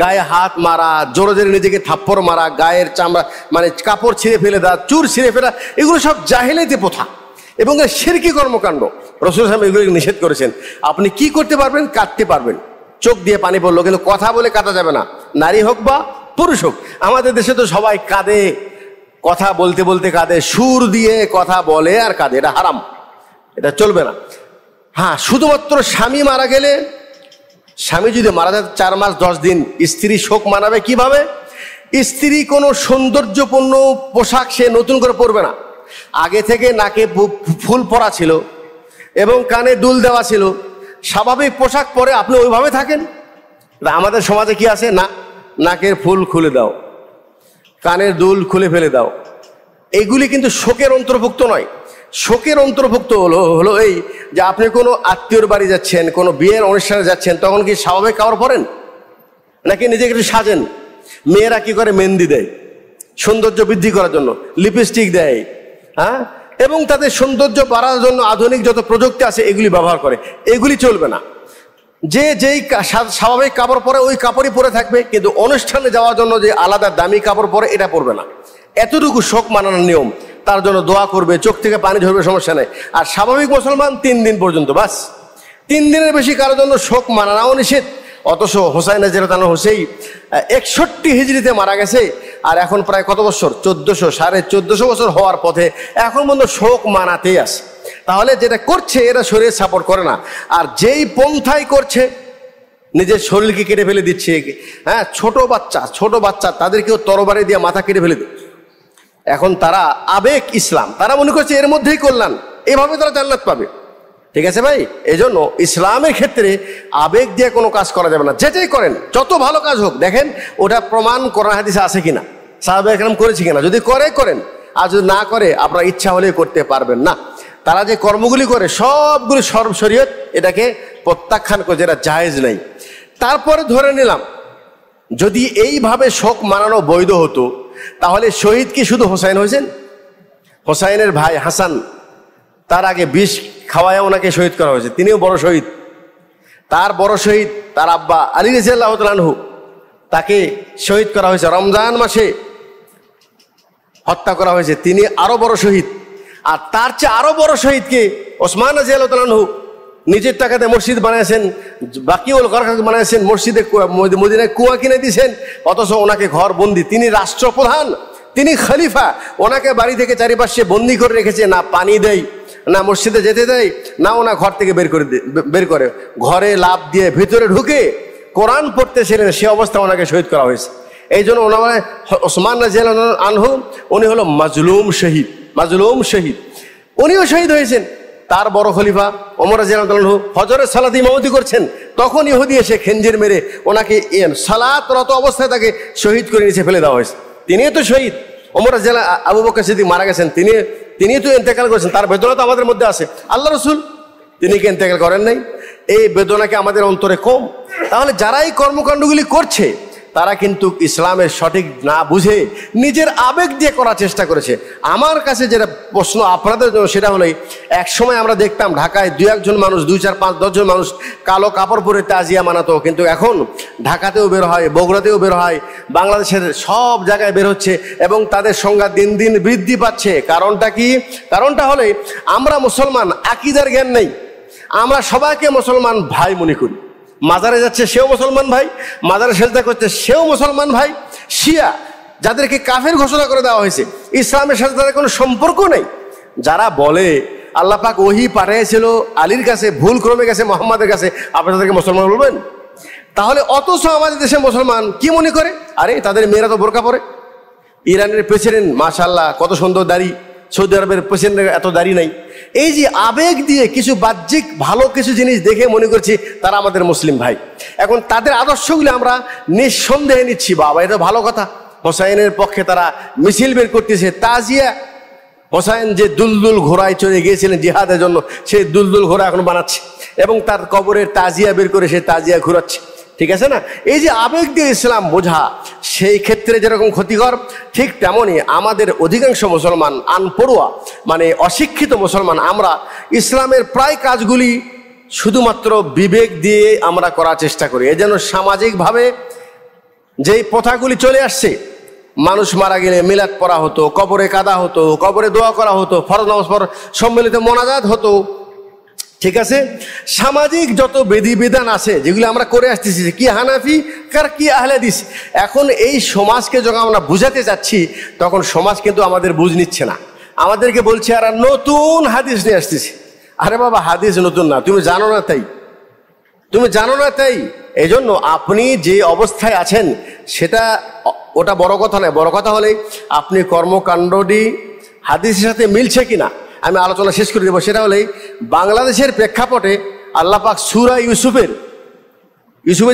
Speaker 1: গায়ে হাত মারা, জোরে জোরে নিজেকে থাপ্পড় মারা, গায়ের চামড়া মানে কাপড় ছিঁড়ে ফেলে দেওয়া, চুল ছিঁড়ে ফেলা, এগুলো সব জাহেলিয়াতি প্রথা এবং শিরকি কর্মকাণ্ড। রসুল সাল্লাম এগুলো নিষেধ করেছেন। আপনি কি করতে পারবেন? কাঁদতে পারবেন, চোখ দিয়ে পানি পড়লো, কিন্তু কথা বলে কাঁদা যাবে না, নারী হোক বা পুরুষ হোক। আমাদের দেশে তো সবাই কাঁদে, কথা বলতে বলতে কাঁদে, সুর দিয়ে কথা বলে আর কাঁদে, এটা হারাম, এটা চলবে না। হ্যাঁ, শুধুমাত্র স্বামী মারা গেলে, স্বামী যদি মারা যায় 4 মাস 10 দিন স্ত্রী শোক মানাবে কিভাবে? স্ত্রী কোনো সৌন্দর্যপূর্ণ পোশাক সে নতুন করে পরবে না, আগে থেকে নাকে ফুল পরা ছিল এবং কানে দুল দেওয়া ছিল, স্বাভাবিক পোশাক পরে আপনি ওইভাবে থাকেন। আমাদের সমাজে কি আছে? না, নাকের ফুল খুলে দাও, কানের দুল খুলে ফেলে দাও। এইগুলি কিন্তু শোকের অন্তর্ভুক্ত নয়। শোকের অন্তর্ভুক্ত হলো এই যে আপনি কোনো আত্মীয়র বাড়ি যাচ্ছেন, কোনো বিয়ের অনুষ্ঠানে যাচ্ছেন, তখন কি স্বাভাবিক কাপড় পরেন নাকি নিজেকে একটু সাজেন? মেয়েরা কি করে, মেহেন্দি দেয় সৌন্দর্য বৃদ্ধি করার জন্য, লিপস্টিক দেয়, হ্যাঁ, এবং তাদের সৌন্দর্য বাড়ার জন্য আধুনিক যত প্রযুক্তি আছে এগুলি ব্যবহার করে। এগুলি চলবে না। যেই স্বাভাবিক কাপড় পরে ওই কাপড়ই পরে থাকবে, কিন্তু অনুষ্ঠানে যাওয়ার জন্য যে আলাদা দামি কাপড় পরে এটা পরবে না। এতটুকু শোক মানানোর নিয়ম, তার জন্য দোয়া করবে, চোখ থেকে পানি ঝরবে, সমস্যা নেই। আর স্বাভাবিক মুসলমান 3 দিন পর্যন্ত, বাস 3 দিনের বেশি কারোর জন্য শোক মানানো নিষেধ। অথচ হোসাইন রাদিয়াল্লাহু আনহু সেই 61 হিজরিতে মারা গেছে, আর এখন প্রায় কত বছর, 1400 বছর হওয়ার পথে এখন পর্যন্ত শোক মানাতেই আছে। তাহলে যেটা করছে এরা শরীর সাপোর্ট করে না। আর যেই পন্থাই করছে, নিজের শরীরকে কেটে ফেলে দিচ্ছে। হ্যাঁ, ছোট বাচ্চা তাদেরকেও তরবারি দিয়ে মাথা কেটে ফেলে দিচ্ছে। এখন তারা আবেগ ইসলাম, তারা মনে করছে এর মধ্যেই কল্যাণ, এভাবে তারা জান্নাত পাবে। ঠিক আছে ভাই, এই জন্য ইসলামের ক্ষেত্রে আবেগ দিয়ে কোনো কাজ করা যাবে না। যেটাই করেন, যত ভালো কাজ হোক, দেখেন ওটা প্রমাণ কোরআন হাদিসে আছে কিনা, সাহাবায়ে কেরাম করেছে কিনা। যদি করেন, আর যদি না করে আপনার ইচ্ছা হলেই করতে পারবেন না। তারা যে কর্মগুলি করে সবগুলি শরীয়ত এটাকে প্রত্যাখ্যান করে, যেটা জায়েজ নাই। তারপরে ধরে নিলাম যদি এইভাবে শোক মানানো বৈধ হতো, তাহলে শহীদ কি শুধু হোসাইন হয়েছেন? হোসাইনের ভাই হাসান, তার আগে বিষ খাওয়ায় ওনাকে শহীদ করা হয়েছে, তিনিও বড় শহীদ। তার বড় শহীদ তার আব্বা আলী রাদিয়াল্লাহু তাআলা আনহু, তাকে শহীদ করা হয়েছে রমজান মাসে, হত্যা করা হয়েছে, তিনি আরো বড় শহীদ। আর তার চেয়ে আরো বড় শহীদকে ওসমান রাদিয়াল্লাহু তাআলা আনহু নিজের টাকাতে মসজিদ বানিয়েছেন, বাকিউল গরকাত বানিয়েছেন, মসজিদে মদিনায় কুয়া কিনে দিয়েছেন, অথচ ওনাকে ঘর বন্দি। তিনি রাষ্ট্রপ্রধান, তিনি খলিফা, ওনাকে বাড়ি থেকে চারিপাশে বন্দি করে রেখেছে, না পানি দেয়, না মসজিদে যেতে দেয়, না ওনা ঘর থেকে বের করে ঘরে লাফ দিয়ে ভিতরে ঢুকে কোরআন পড়তেছিলেন, সে অবস্থা ওনাকে শহীদ করা হয়েছে। এই জন্য ওনার ওসমান রাদিয়াল্লাহু আনহু উনি হলো মাজলুম শহীদ, উনিও শহীদ হয়েছেন। তার বড় খলিফা ওমর রাদিয়াল্লাহু আনহু ফজরের সালাত ইমামতি করছেন, তখন ইহুদি এসে খেনজির মেরে ওনাকে সালাতরত অবস্থায় তাকে শহীদ করে নিচে ফেলে দেওয়া হয়েছে। তিনিও তো শহীদ। ওমর রাদিয়াল্লাহু আবু বকর সিদ্দিক মারা গেছেন, তিনি তো ইন্তেকাল করেছেন, তার বেদনা তো আমাদের মধ্যে আছে। আল্লাহ রসুল তিনি কি ইন্তেকাল করেন নাই? এই বেদনাকে আমাদের অন্তরে কম? তাহলে যারা এই কর্মকাণ্ডগুলি করছে তারা কিন্তু ইসলামের সঠিক না বুঝে নিজের আবেগ দিয়ে করার চেষ্টা করেছে। আমার কাছে যেটা প্রশ্ন আপনাদের জন্য, সেটা হলেই এক সময় আমরা দেখতাম ঢাকায় 2-1 মানুষ, 2, 4, 5, 10 জন মানুষ কালো কাপড় পরে তাজিয়া মানাতো, কিন্তু এখন ঢাকাতেও বের হয়, বগুড়াতেও বের হয়, বাংলাদেশের সব জায়গায় বের হচ্ছে এবং তাদের সংখ্যা দিন দিন বৃদ্ধি পাচ্ছে। কারণটা কি? কারণটা হলে আমরা মুসলমান, আকীদার জ্ঞান নেই, আমরা সবাইকে মুসলমান ভাই মনে করি। মাজারে যাচ্ছে সেও মুসলমান ভাই, মাজারে সেজদা করছে সেও মুসলমান ভাই। শিয়া যাদেরকে কাফের ঘোষণা করে দেওয়া হয়েছে, ইসলামের সাথে তাদের কোনো সম্পর্ক নেই। যারা বলে আল্লাহ পাক ওহী পাঠিয়েছিল আলীর কাছে, ভুল ক্রমে গেছে মোহাম্মদের কাছে, আপনি তাদেরকে মুসলমান বলবেন? তাহলে অথচ আমাদের দেশে মুসলমান কি মনে করে, আরে তাদের মেয়েরা তো বোরকা পরে। ইরানের প্রেসিডেন্ট মাশাআল্লাহ কত সুন্দর দাড়ি, সৌদি আরবের প্রেসিডেন্টের এত দাড়ি নাই। এই যে আবেগ দিয়ে কিছু বাহ্যিক ভালো কিছু জিনিস দেখে মনে করছি তারা আমাদের মুসলিম ভাই। এখন তাদের আদর্শগুলি আমরা নিঃসন্দেহে নিচ্ছি, বাবা এটা ভালো কথা। হোসাইনের পক্ষে তারা মিছিল বের করতেছে, তাজিয়া। হোসাইন যে দুলদুল ঘোড়ায় চড়ে গিয়েছিলেন জিহাদের জন্য, সেই দুলদুল ঘোড়া এখন বানাচ্ছে এবং তার কবরের তাজিয়া বের করে সেই তাজিয়া ঘুরাচ্ছে। ঠিক আছে না? এই যে আবেগ দিয়ে ইসলাম বোঝা, সেই ক্ষেত্রে যেরকম ক্ষতিকর, ঠিক তেমনই আমাদের অধিকাংশ মুসলমান আনপড়ুয়া, মানে অশিক্ষিত মুসলমান, আমরা ইসলামের প্রায় কাজগুলি শুধুমাত্র বিবেক দিয়ে আমরা করার চেষ্টা করি। এই জন্য সামাজিকভাবে যেই প্রথাগুলি চলে আসছে, মানুষ মারা গেলে মিলাদ পড়া হতো, কবরে কাদা হতো, কবরে দোয়া করা হতো, ফরজ নামাজ পড়া, সম্মিলিত মোনাজাত হতো। ঠিক আছে, সামাজিক যত বিধিবিধান আছে যেগুলো আমরা করে আসতেছি, কি হানাফি কার কি আহলে হাদিস, এখন এই সমাজকে যখন আমরা বুঝাতে যাচ্ছি তখন সমাজ কিন্তু আমাদের বুঝ নিচ্ছে না, আমাদেরকে বলছে আর নতুন হাদিস নিয়ে আসতেছি। আরে বাবা, হাদিস নতুন না, তুমি জানো না তাই। এই জন্য আপনি যে অবস্থায় আছেন সেটা, ওটা বড় কথা নয়। বড় কথা হলে আপনি কর্মকাণ্ডটি হাদিসের সাথে মিলছে কিনা। আমি আলোচনা শেষ করে দেবো। সেটা হলেই বাংলাদেশের প্রেক্ষাপটে আল্লাহ পাক সূরা ইউসুফে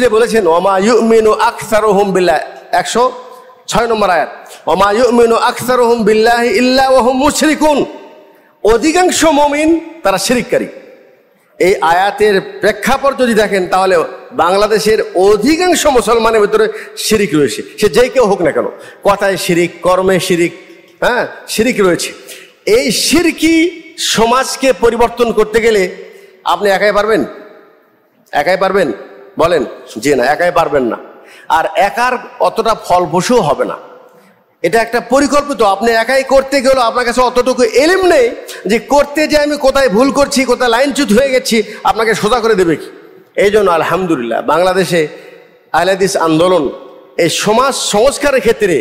Speaker 1: যে বলেছেন, ওমা ইউমিনু আকসারুহুম বিল্লাহ, 106 নম্বর আয়াত, ওমা ইউমিনু আকসারুহুম বিল্লাহি ইল্লা ওয়া হুম মুশরিকুন। অধিকাংশ মুমিন তারা শিরককারী। এই আয়াতের প্রেক্ষাপট যদি দেখেন তাহলে বাংলাদেশের অধিকাংশ মুসলমানের ভিতরে শিরিক রয়েছে, সে যেই কেউ হোক না কেন, কথায় শিরিক, কর্মে শিরিক, হ্যাঁ শিরিক রয়েছে। এই শিরকি সমাজকে পরিবর্তন করতে গেলে আপনি একাই পারবেন? একাই পারবেন? বলেন যে না, একাই পারবেন না। আর একার অতটা ফলপ্রসূ হবে না, এটা একটা পরিকল্পিত। আপনি একাই করতে গেলেও আপনার কাছে অতটুকু এলিম নেই যে করতে যে আমি কোথায় ভুল করছি, কোথায় লাইনচ্যুত হয়ে গেছি, আপনাকে সোজা করে দেবে কি। এই জন্য আলহামদুলিল্লাহ বাংলাদেশে আহলে হাদিস আন্দোলন এই সমাজ সংস্কারের ক্ষেত্রে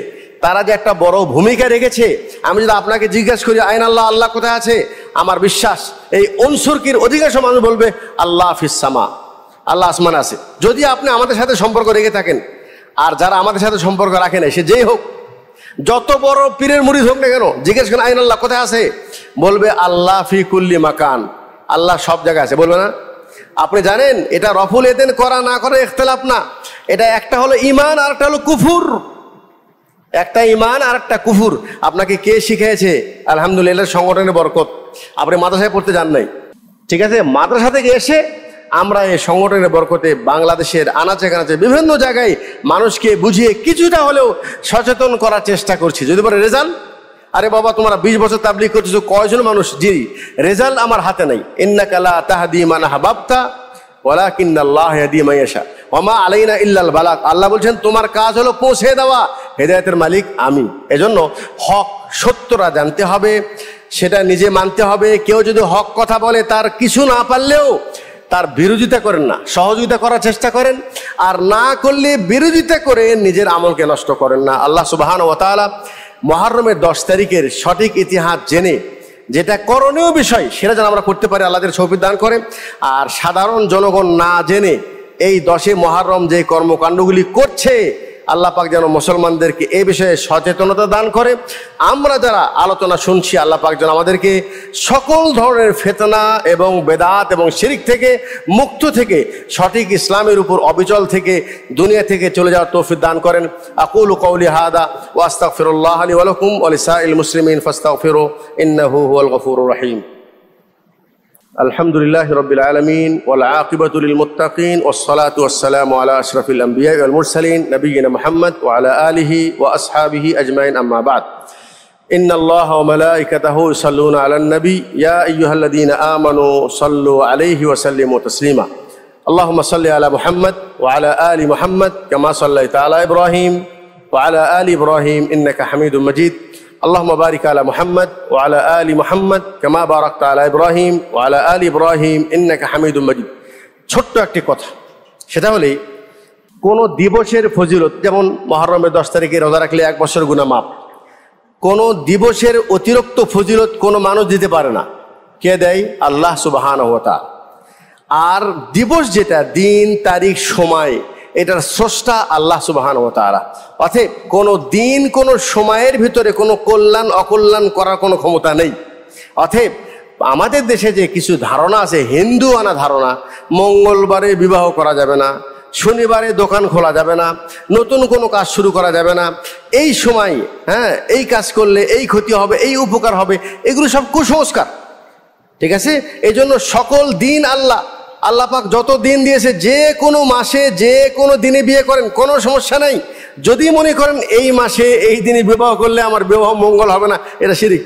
Speaker 1: তারা যে একটা বড় ভূমিকা রেখেছে। আমি যদি আপনাকে জিজ্ঞাসা করি আইন আল্লাহ, আল্লাহ কোথায় আছে, আমার বিশ্বাস এই অনসুরকির অধিকাংশ মানুষ বলবে আল্লাহ ফিস সামা, আল্লাহ আসমানে আছে। যদি আপনি আমাদের সাথে সম্পর্ক রেখে থাকেন, আর যারা আমাদের সাথে সম্পর্ক রাখে না, সে যেই হোক, যত বড় পীরের মুরিদ হোক না কেন, জিজ্ঞেস করেন আইন আল্লাহ কোথায় আছে, বলবে আল্লাহ ফি কুল্লি মাকান, আল্লাহ সব জায়গায় আছে, বলবে না? আপনি জানেন এটা রফুল এদেন করা না করা ইখতিলাফ না, এটা একটা হলো ইমান আর একটা হলো কুফুর। একটা ইমান আর একটা কুফুর। আপনাকে কে শিখিয়েছে? আলহামদুলিল্লাহ সংগঠনের বরকত। আপনি মাদ্রাসায় পড়তে যান নাই, ঠিক আছে, মাদ্রাসা থেকে এসে আমরা এই সংগঠনের বরকতে বাংলাদেশের আনাচে কানাচে বিভিন্ন জায়গায় মানুষকে বুঝিয়ে কিছুটা হলেও সচেতন করার চেষ্টা করছি। যদি বলে রেজাল্ট, আরে বাবা তোমরা 20 বছর তাবলীগ করতেছো, কয়জন মানুষ? জি, রেজাল্ট আমার হাতে নাই। ইন্নাকা লা তাহদি মান আহবাবতা ওয়ালাকিন্নাল্লাহ ইয়াহদি মান ইয়াশা ওয়া মা আলাইনা ইল্লাল বালাগ। আল্লাহ বলছেন তোমার কাজ হলো পৌঁছে দেওয়া, হেদায়েতের মালিক আমি। এজন্য হক সত্যটা জানতে হবে, সেটা নিজে মানতে হবে। কেউ যদি হক কথা বলে তার কিছু না পারলেও তার বিরোধিতা করেন না, সহযোগিতা করার চেষ্টা করেন, আর না করলে বিরোধিতা করে নিজের আমলকে নষ্ট করেন না। আল্লাহ সুবহানাহু ওয়া তাআলা মুহররমের 10 তারিখের সঠিক ইতিহাস জেনে যেটা করণীয় বিষয় সেটা যেন আমরা করতে পারি, আল্লাহদের তৌফিক দান করে। আর সাধারণ জনগণ না জেনে এই 10 মুহররম যে কর্মকাণ্ডগুলি করছে, আল্লাহ পাক যেন মুসলমানদেরকে এই বিষয়ে সচেতনতা দান করে। আমরা যারা আলোচনা শুনছি, আল্লাহ পাক যেন আমাদেরকে সকল ধরনের ফিতনা এবং বেদাত এবং শিরক থেকে মুক্ত থেকে সঠিক ইসলামের উপর অবিচল থেকে দুনিয়া থেকে চলে যাওয়ার তৌফিক দান করেন। আকুলু কওলি হাদা ওয়া আস্তাগফিরুল্লাহ লি ওয়া লাকুম ওয়া লিসাইল মুসলিমিন ফাস্তাগফিরু ইন্নাহু হুয়াল গফুরুর রহিম। আলহামদুলিল্লাহি রাব্বিল আলামিন ওয়াল আকিবাতু লিল মুত্তাকিন ওয়াস সালাতু ওয়াস সালামু আলা আশরাফিল আমবিয়া ওয়াল মুরসালিন নবিয়িনা মুহাম্মদ ওয়া আলা আলিহি ওয়া আসহাবিহি আজমাইন, আম্মা বাদ। ইন্নাল্লাহা ওয়া মালাইকাতাহু ইউসাল্লুনা আলান নবী ইয়া আইয়ুহাল্লাযীনা আমানু সাল্লু আলাইহি ওয়া সাল্লিমু তাসলিমা। আল্লাহুম্মা সাল্লি আলা মুহাম্মদ ওয়া আলা আলি মুহাম্মদ কামা সাল্লাইতা আলা ইব্রাহিম ওয়া আলা আলি ইব্রাহিম ইন্নাকা হামিদুম মাজিদ। اللهم بارك على محمد وعلى آل محمد كما باركت على إبراهيم وعلى آل إبراهيم إنك حميد مجيد। ছোট্ট একটি কথা, সেটা হলে কোন দিবসের ফজিলত, যেমন মুহররমের 10 তারিখে রোজা রাখলে 1 বছর গুনাহ মাফ, কোন দিবসের অতিরিক্ত ফজিলত কোন মানুষ দিতে পারে না। কে দেয়? আল্লাহ সুবহানাহু ওয়া তাআলা। আর দিবস যেটা, দিন তারিখ সময়, এটার স্রষ্টা আল্লাহ সুবহানাহু ওয়া তাআলা। অতএব কোনো দিন কোনো সময়ের ভিতরে কোনো কল্যাণ অকল্যাণ করার কোনো ক্ষমতা নেই। অতএব আমাদের দেশে যে কিছু ধারণা আছে, হিন্দু আনা ধারণা, মঙ্গলবারে বিবাহ করা যাবে না, শনিবারে দোকান খোলা যাবে না, নতুন কোনো কাজ শুরু করা যাবে না, এই সময় এই কাজ করলে এই ক্ষতি হবে, এই উপকার হবে, এগুলো সব কুসংস্কার। ঠিক আছে? এই জন্য সকল দিন আল্লাহ পাক যত দিন দিয়েছে, যে কোনো মাসে যে কোনো দিনে বিয়ে করেন, কোনো সমস্যা নাই। যদি মনে করেন এই মাসে এই দিনে বিবাহ করলে আমার বিবাহ মঙ্গল হবে না, এটা শিরক।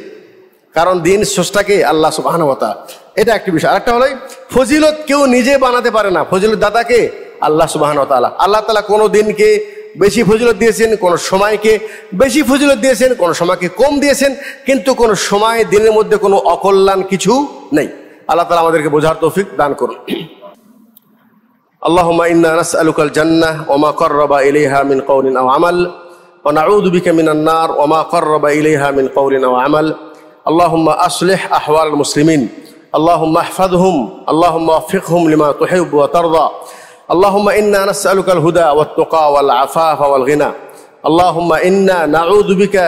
Speaker 1: কারণ দিন স্রষ্টাকে আল্লাহ সুবহানাহু ওয়া তাআলা। এটা একটি বিষয়। আরেকটা হলো ফজিলত কেউ নিজে বানাতে পারে না, ফজিলত দাতাকে আল্লাহ সুবহানাহু ওয়া তাআলা। আল্লাহ তাআলা কোনো দিনকে বেশি ফজিলত দিয়েছেন, কোনো সময়কে বেশি ফজিলত দিয়েছেন, কোনো সময়কে কম দিয়েছেন, কিন্তু কোনো সময় দিনের মধ্যে কোনো অকল্যাণ কিছু নেই। আল্লাহ তাআলা আমাদেরকে বোঝার তৌফিক দান করুন। আল্লাহুম্মা ইন্না নাসআলুকাল জান্নাহ ওয়া মা ক্বাররাবা ইলাইহা মিন কওলিন আও আমাল ওয়া নাউযু বিকা মিনান নার ওয়া মা ক্বাররাবা ইলাইহা মিন কওলিন আও আমাল। আল্লাহুম্মা আসলিহ আহওয়ালাল মুসলিমিন, আল্লাহুম্মা ইহফাযহুম, আল্লাহুম্মা ওয়াফিকহুম লিমা তুহিব্বু ওয়া তারদা। আল্লাহুম্মা ইন্না নাসআলুকাল হুদা ওয়াত তুকা ওয়াল আফাফা ওয়াল গিনা। আল্লাহুম্মা ইন্না নাউযু বিকা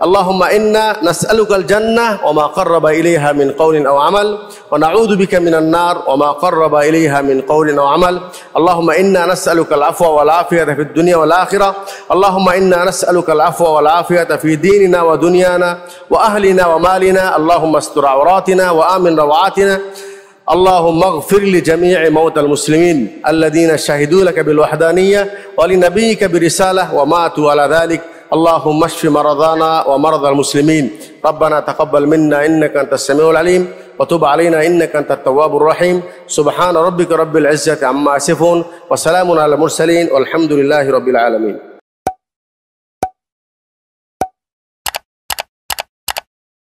Speaker 1: اللهم إنا نسألك الجنة وما قرب إليها من قول أو عمل ونعوذ بك من النار وما قرب إليها من قول أو عمل. اللهم إنا نسألك العفو والعافية في الدنيا والآخرة. اللهم إنا نسألك العفو والعافية في ديننا ودنيانا وأهلنا ومالنا. اللهم استر عوراتنا وآمن روعاتنا اللهم اغفر لجميع موتى المسلمين الذين شهدوا لك بالوحدانية ولنبيك برسالة وماتوا على ذلك. اللهم اشف مرضانا ومرضى المسلمين. ربنا تقبل منا إنك أنت السميع العليم وتب علينا إنك أنت التواب الرحيم. سبحان ربك رب العزة عما يصفون وسلام على المرسلين والحمد لله رب العالمين.